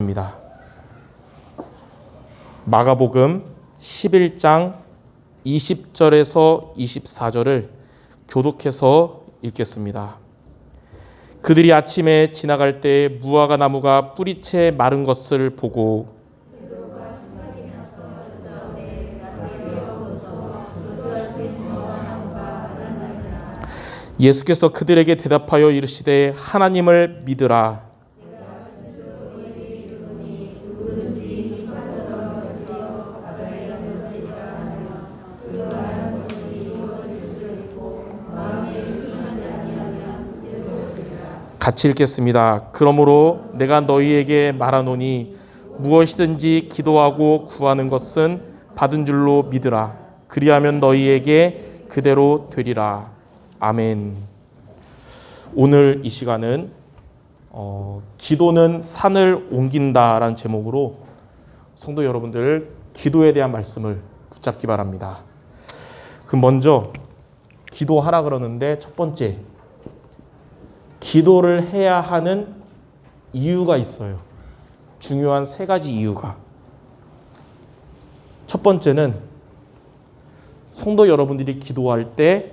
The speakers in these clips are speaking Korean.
입니다. 마가복음 11장 20절에서 24절을 교독해서 읽겠습니다. 그들이 아침에 지나갈 때 무화과 나무가 뿌리채 마른 것을 보고 예수께서 그들에게 대답하여 이르시되 하나님을 믿으라. 같이 읽겠습니다. 그러므로 내가 너희에게 말하노니 무엇이든지 기도하고 구하는 것은 받은 줄로 믿으라. 그리하면 너희에게 그대로 되리라. 아멘. 오늘 이 시간은 기도는 산을 옮긴다라는 제목으로 성도 여러분들 기도에 대한 말씀을 붙잡기 바랍니다. 먼저 기도하라 그러는데 첫 번째, 기도를 해야 하는 이유가 있어요. 중요한 세 가지 이유가. 첫 번째는 성도 여러분들이 기도할 때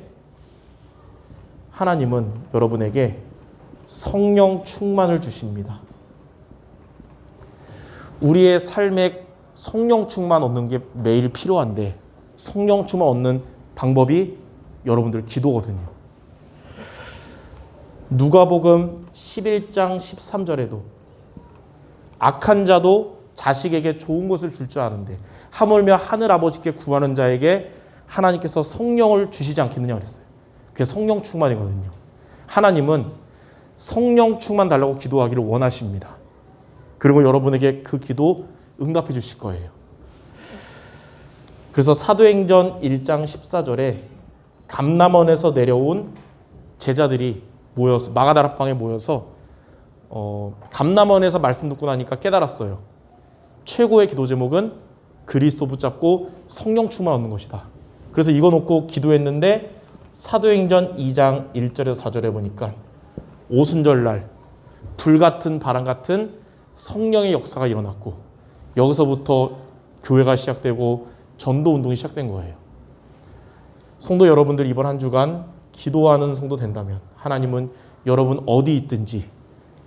하나님은 여러분에게 성령 충만을 주십니다. 우리의 삶에 성령 충만 얻는 게 매일 필요한데 성령 충만 얻는 방법이 여러분들 기도거든요. 누가복음 11장 13절에도 악한 자도 자식에게 좋은 것을 줄 줄 아는데 하물며 하늘 아버지께 구하는 자에게 하나님께서 성령을 주시지 않겠느냐 그랬어요. 그게 성령 충만이거든요. 하나님은 성령 충만 달라고 기도하기를 원하십니다. 그리고 여러분에게 그 기도 응답해 주실 거예요. 그래서 사도행전 1장 14절에 감람원에서 내려온 제자들이 모여서 마가다락방에 모여서 감람원에서 말씀 듣고 나니까 깨달았어요. 최고의 기도 제목은 그리스도 붙잡고 성령 충만 얻는 것이다. 그래서 이거 놓고 기도했는데 사도행전 2장 1절에서 4절에 보니까 오순절날 불같은 바람 같은 성령의 역사가 일어났고 여기서부터 교회가 시작되고 전도 운동이 시작된 거예요. 성도 여러분들 이번 한 주간 기도하는 성도 된다면 하나님은 여러분 어디 있든지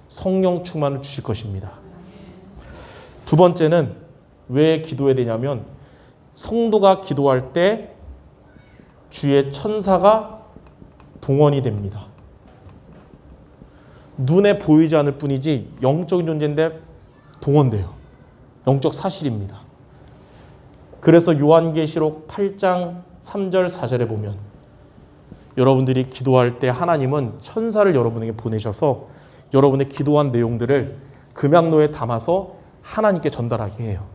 성령 충만을 주실 것입니다. 두 번째는 왜 기도해야 되냐면 성도가 기도할 때 주의 천사가 동원이 됩니다. 눈에 보이지 않을 뿐이지 영적인 존재인데 동원돼요. 영적 사실입니다. 그래서 요한계시록 8장 3절 4절에 보면 여러분들이 기도할 때 하나님은 천사를 여러분에게 보내셔서 여러분의 기도한 내용들을 금양로에 담아서 하나님께 전달하게 해요.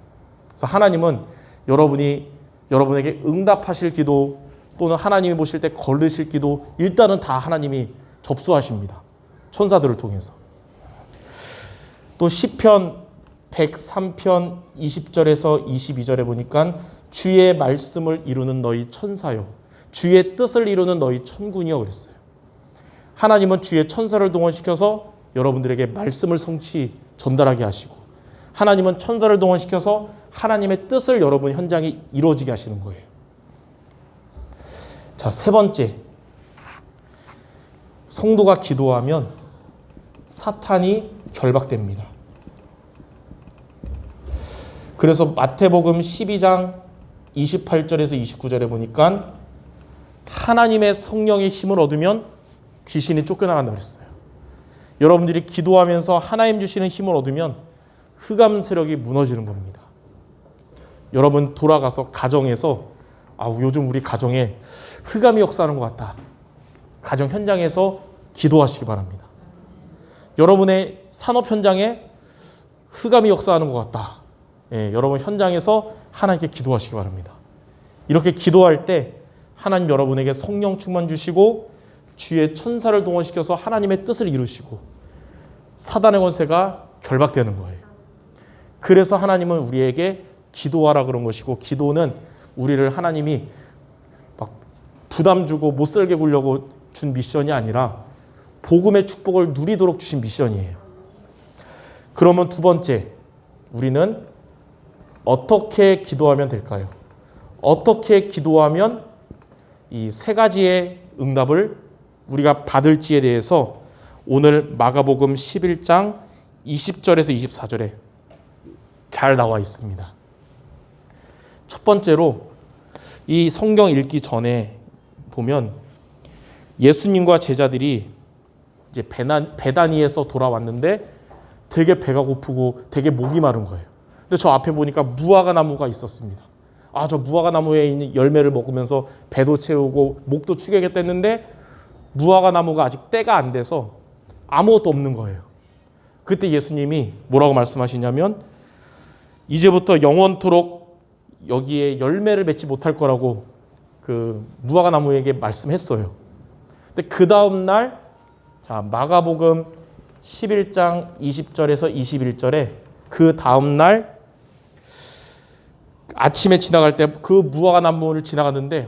그래서 하나님은 여러분에게 응답하실 기도 또는 하나님이 보실 때 걸으실 기도 일단은 다 하나님이 접수하십니다. 천사들을 통해서. 또 시편 103편 20절에서 22절에 보니까 주의 말씀을 이루는 너희 천사요 주의 뜻을 이루는 너희 천군이여 그랬어요. 하나님은 주의 천사를 동원시켜서 여러분들에게 말씀을 전달하게 하시고 하나님은 천사를 동원시켜서 하나님의 뜻을 여러분 현장에 이루어지게 하시는 거예요. 자, 세 번째, 성도가 기도하면 사탄이 결박됩니다. 그래서 마태복음 12장 28절에서 29절에 보니까 하나님의 성령의 힘을 얻으면 귀신이 쫓겨나간다고 그랬어요. 여러분들이 기도하면서 하나님 주시는 힘을 얻으면 흑암 세력이 무너지는 겁니다. 여러분 돌아가서 가정에서 요즘 우리 가정에 흑암이 역사하는 것 같다. 가정 현장에서 기도하시기 바랍니다. 여러분의 산업 현장에 흑암이 역사하는 것 같다. 여러분 현장에서 하나님께 기도하시기 바랍니다. 이렇게 기도할 때 하나님 여러분에게 성령 충만 주시고 주의 천사를 동원시켜서 하나님의 뜻을 이루시고 사단의 권세가 결박되는 거예요. 그래서 하나님은 우리에게 기도하라 그런 것이고 기도는 우리를 하나님이 막 부담 주고 못 살게 굴려고 준 미션이 아니라 복음의 축복을 누리도록 주신 미션이에요. 그러면 두 번째, 우리는 어떻게 기도하면 될까요? 어떻게 기도하면 이 세 가지의 응답을 우리가 받을지에 대해서 오늘 마가복음 11장 20절에서 24절에 잘 나와 있습니다. 첫 번째로 이 성경 읽기 전에 보면 예수님과 제자들이 이제 베다니에서 돌아왔는데 되게 배가 고프고 되게 목이 마른 거예요. 근데 저 앞에 보니까 무화과 나무가 있었습니다. 저 무화과 나무에 있는 열매를 먹으면서 배도 채우고 목도 축이겠다 했는데 무화과 나무가 아직 때가 안 돼서 아무것도 없는 거예요. 그때 예수님이 뭐라고 말씀하시냐면 이제부터 영원토록 여기에 열매를 맺지 못할 거라고 그 무화과 나무에게 말씀했어요. 근데 그 다음 날 마가복음 11장 20절에서 21절에 그 다음 날 아침에 지나갈 때 그 무화과 나무를 지나갔는데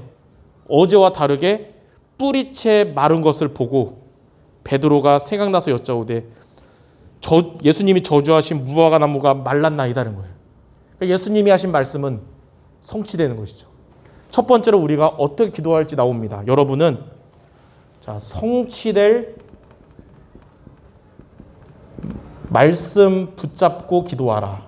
어제와 다르게 뿌리채 마른 것을 보고 베드로가 생각나서 여짜오되 예수님이 저주하신 무화과 나무가 말랐나이다는 거예요. 그러니까 예수님이 하신 말씀은 성취되는 것이죠. 첫 번째로 우리가 어떻게 기도할지 나옵니다. 여러분은 성취될 말씀 붙잡고 기도하라.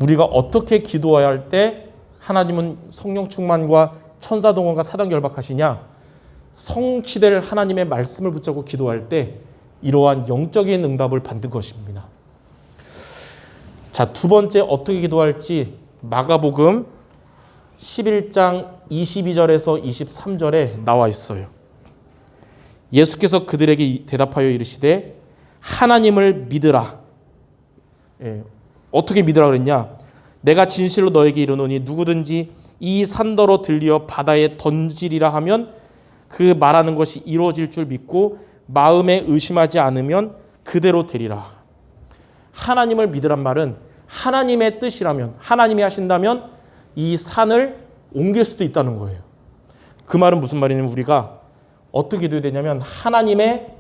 우리가 어떻게 기도해야 할 때 하나님은 성령 충만과 천사 동원과 사단 결박하시냐? 성취될 하나님의 말씀을 붙잡고 기도할 때 이러한 영적인 응답을 받는 것입니다. 두 번째 어떻게 기도할지 마가복음 11장 22절에서 23절에 나와 있어요. 예수께서 그들에게 대답하여 이르시되 하나님을 믿으라. 어떻게 믿으라 그랬냐? 내가 진실로 너에게 이르노니 누구든지 이 산더러 들리어 바다에 던지리라 하면 그 말하는 것이 이루어질 줄 믿고 마음에 의심하지 않으면 그대로 되리라. 하나님을 믿으란 말은 하나님의 뜻이라면, 하나님이 하신다면 이 산을 옮길 수도 있다는 거예요. 그 말은 무슨 말이냐면 우리가 어떻게 기도해야 되냐면 하나님의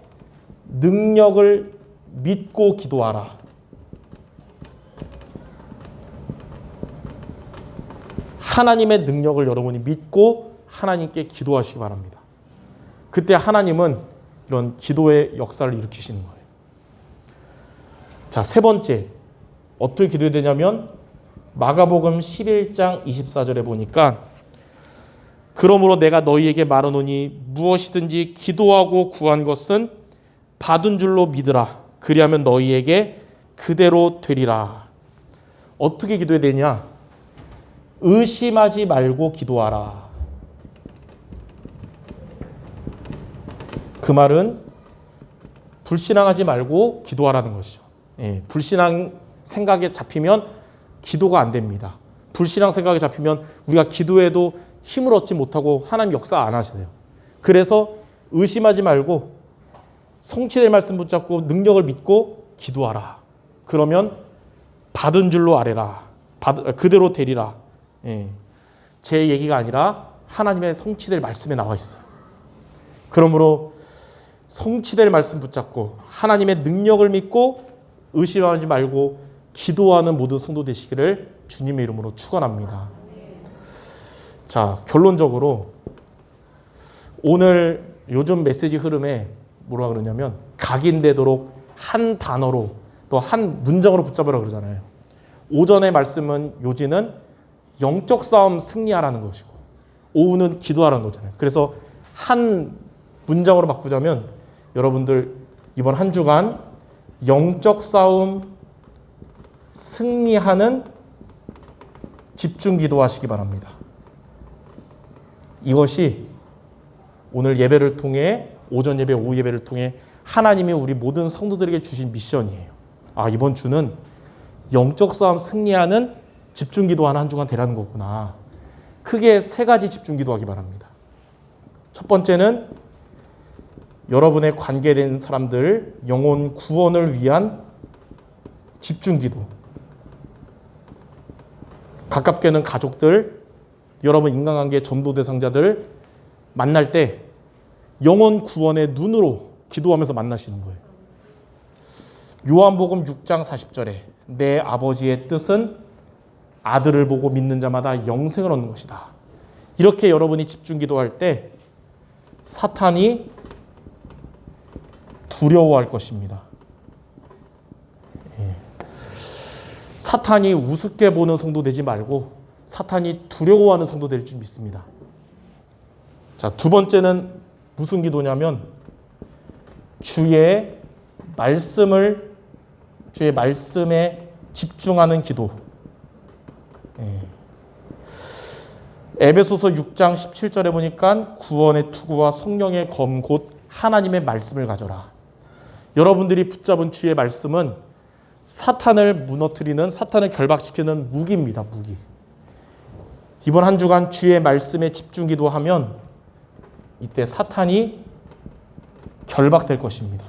능력을 믿고 기도하라. 하나님의 능력을 여러분이 믿고 하나님께 기도하시기 바랍니다. 그때 하나님은 이런 기도의 역사를 일으키시는 거예요. 세 번째 어떻게 기도해야 되냐면 마가복음 11장 24절에 보니까 그러므로 내가 너희에게 말하노니 무엇이든지 기도하고 구한 것은 받은 줄로 믿으라. 그리하면 너희에게 그대로 되리라. 어떻게 기도해야 되냐? 의심하지 말고 기도하라. 그 말은 불신앙하지 말고 기도하라는 것이죠. 불신앙 생각에 잡히면 기도가 안 됩니다. 불신앙 생각에 잡히면 우리가 기도해도 힘을 얻지 못하고 하나님 역사 안 하시네요. 그래서 의심하지 말고 성취될 말씀 붙잡고 능력을 믿고 기도하라. 그러면 받은 줄로 아뢰라. 그대로 되리라. 제 얘기가 아니라 하나님의 성취될 말씀에 나와 있어요. 그러므로 성취될 말씀 붙잡고 하나님의 능력을 믿고 의심하지 말고 기도하는 모든 성도 되시기를 주님의 이름으로 축원합니다. 결론적으로 오늘 요즘 메시지 흐름에 뭐라 그러냐면 각인되도록 한 단어로 또 한 문장으로 붙잡으라 그러잖아요. 오전의 말씀은 요지는 영적 싸움 승리하라는 것이고 오후는 기도하라는 거잖아요. 그래서 한 문장으로 바꾸자면 여러분들 이번 한 주간 영적 싸움 승리하는 집중 기도하시기 바랍니다. 이것이 오늘 예배를 통해 오전 예배, 오후 예배를 통해 하나님이 우리 모든 성도들에게 주신 미션이에요. 이번 주는 영적 싸움 승리하는 집중 기도하는 한 주간 되라는 거구나. 크게 세 가지 집중 기도하기 바랍니다. 첫 번째는 여러분의 관계된 사람들 영혼 구원을 위한 집중 기도. 가깝게는 가족들, 여러분 인간관계 전도 대상자들 만날 때 영혼 구원의 눈으로 기도하면서 만나시는 거예요. 요한복음 6장 40절에 내 아버지의 뜻은 아들을 보고 믿는 자마다 영생을 얻는 것이다. 이렇게 여러분이 집중 기도할 때 사탄이 두려워할 것입니다. 사탄이 우습게 보는 성도 되지 말고 사탄이 두려워하는 성도 될 줄 믿습니다. 자, 두 번째는 무슨 기도냐면 주의 말씀에 집중하는 기도. 에베소서 6장 17절에 보니까 구원의 투구와 성령의 검 곧 하나님의 말씀을 가져라. 여러분들이 붙잡은 주의 말씀은 사탄을 무너뜨리는, 사탄을 결박시키는 무기입니다. 무기. 이번 한 주간 주의 말씀에 집중 기도하면 이때 사탄이 결박될 것입니다.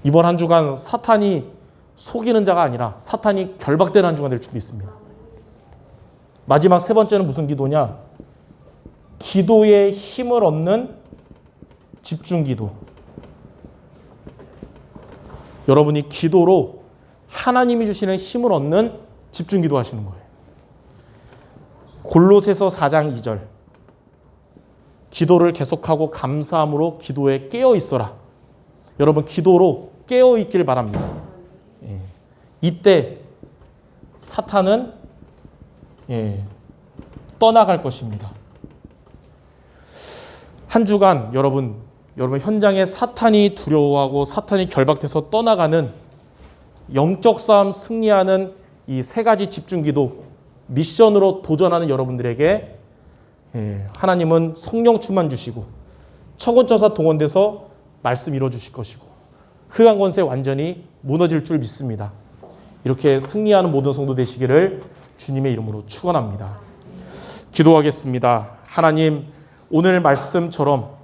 이번 한 주간 사탄이 속이는 자가 아니라 사탄이 결박되는 한 주간 될 줄 믿습니다. 마지막 세 번째는 무슨 기도냐? 기도에 힘을 얻는 집중 기도. 여러분이 기도로 하나님이 주시는 힘을 얻는 집중 기도 하시는 거예요. 골로새서 4장 2절. 기도를 계속하고 감사함으로 기도에 깨어 있어라. 여러분 기도로 깨어 있길 바랍니다. 이때 사탄은 떠나갈 것입니다. 한 주간 여러분 현장에 사탄이 두려워하고 사탄이 결박돼서 떠나가는 영적 싸움 승리하는 이 세 가지 집중 기도 미션으로 도전하는 여러분들에게 하나님은 성령 충만 주시고 천군천사 동원돼서 말씀 이루어 주실 것이고 흑암 권세 완전히 무너질 줄 믿습니다. 이렇게 승리하는 모든 성도 되시기를 주님의 이름으로 축원합니다. 기도하겠습니다. 하나님, 오늘 말씀처럼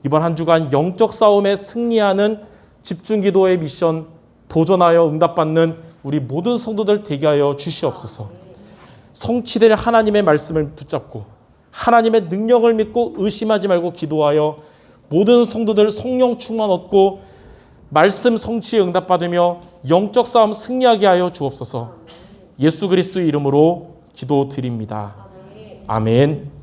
이번 한 주간 영적 싸움에 승리하는 집중 기도의 미션 도전하여 응답받는 우리 모든 성도들 되게 하여 주시옵소서. 성취될 하나님의 말씀을 붙잡고 하나님의 능력을 믿고 의심하지 말고 기도하여 모든 성도들 성령 충만 얻고 말씀 성취에 응답받으며 영적 싸움 승리하게 하여 주옵소서. 예수 그리스도의 이름으로 기도드립니다. 아멘.